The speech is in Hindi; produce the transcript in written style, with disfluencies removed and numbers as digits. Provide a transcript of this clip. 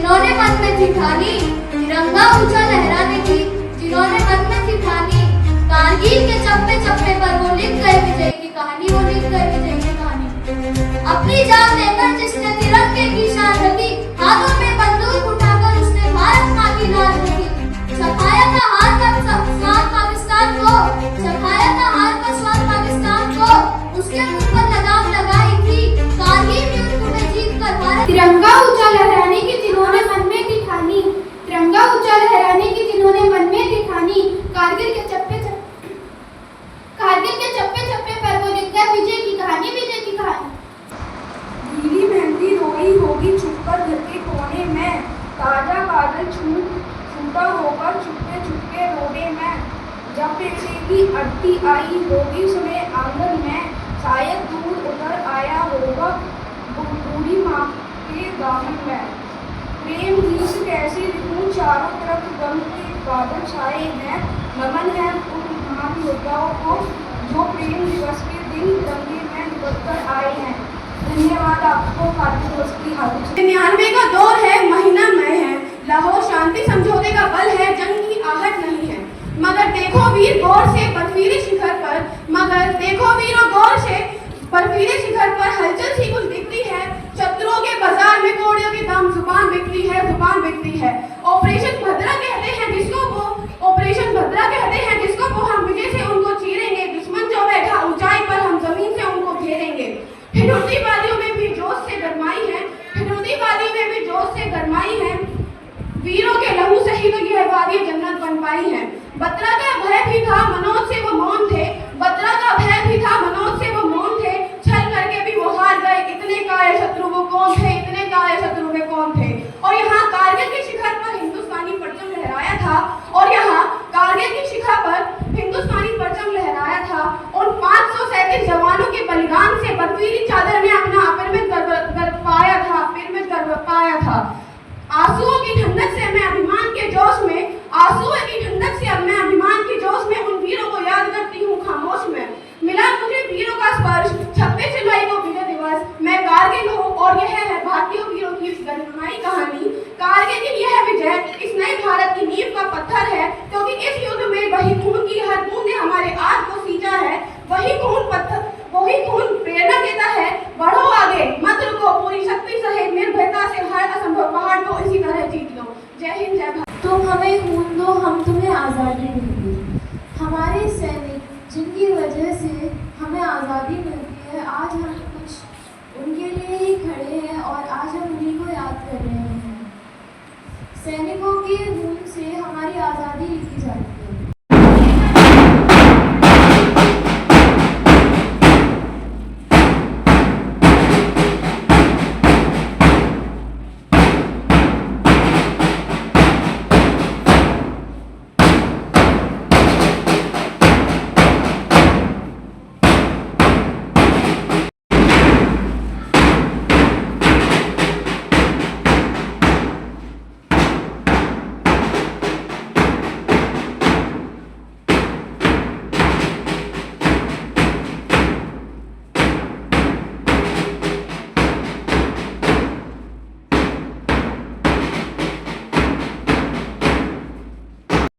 जिन्होंने मन में थी ठानी तिरंगा ऊंचा लहराने की, जिन्होंने मन में थी ठानी कारगिल के चप्पे चप्पे पर वो लिख गए विजय की कहानी, वो लिख गए विजय की कहानी। अपनी जान देकर जिसने तिरंगे की शान रखी, हाथों में बंदूक उठाकर उसने भारत माँ की लाज रखी। सफाया का हाथ का स्वाद पाकिस्तान को, सफाया का हाथ का स्वाद पाकिस्तान को, उसके मुंह पर लगाम लगाई थी कारगिल युद्ध में जीत कर भारत। तिरंगा ऊंचा लहराने की जिन्होंने मन में थी ठानी, तिरंगा ऊंचा लहराने की जिन्होंने मन में थी ठानी, कारगिल के चप्पे चप्पे पर वो लिख गए विजय की कहानी, विजय की कहानी। गीली मेहंदी रोई होगी छुपकर घर के कोने में, ताजा काजल छूटा होगा चुपके चुपके रोने में, जब बेटे की अर्थी आई होगी सुबह आंगन में, शायद दूध उतर आया होगा बूढ़ी माँ के दामन में। प्रेम गीत कैसे लिखूं, चारों तरफ गम के बादल छाए हैं, नमन है उन महान योद्धाओं को जो प्रेम दिवस के दिन तिरंगे में निकल कर आए हैं। धन्यवाद आपको भारतीय दिवस की हार्दिक। 99 का दौर है, महीना मई है, लाहौर शांति समझौते का बल है, जंग की आहट नहीं है। मगर देखो वीर गौर से बर्फीले शिखर पर, मगर देखो वीरों गौर से बर्फीले शिखर पर हलचल सी कुछ दिखती है। शत्रुओं के बाजार में कोड़ियों की दाम जुबान बिकती है, जुबान बिकती है। ऑपरेशन भद्रा कहते हैं जिसको वो, ऑपरेशन भद्रा कहते हैं जिसको वो, हम विजय से उनको चीरेंगे, दुश्मन जो बैठा ऊंचाई पर हम जमीन से उनको घेरेंगे। हिंदुस्तानी वादियों में भी जोश से गरमाई है, हिंदुस्तानी वादियों में भी जोश से गरमाई है, वीरों के लहू से ही तो यह वादी जन्नत बन पाई है। बत्रा का भय भी था मनोज से वो मौन थे, बत्रा का भय भी था मनोज से वो मौन थे, छल करके भी वो हार गए, इतने कायर शत्रु वो कौन थे, इतने कायर शत्रु वे कौन थे। और यहाँ कारगिल के शिखर पर हिंदुस्तानी परचम लहराया था, और यहाँ कारगिल की शिखर पर हिंदुस्तानी परचम लहराया था। उन 537 जवानों के बलिदान से बर्फीली चादर में अपना अपिरमित गर्व पाया था, अपिरमित गर्व पाया था। आंसुओं की ठंडक से मैं अभिमान के जोश में, आंसुओं की ठंडक से अब मैं अभिमान के जोश में उन वीरों को याद करती हूँ खामोश में। मिला मुझे वीरों का स्पर्श 26 जुलाई को विजय दिवस, मैं कारगिल हूँ और यह है भारतीय वीरों की गर्मनाई कहानी। कारगिल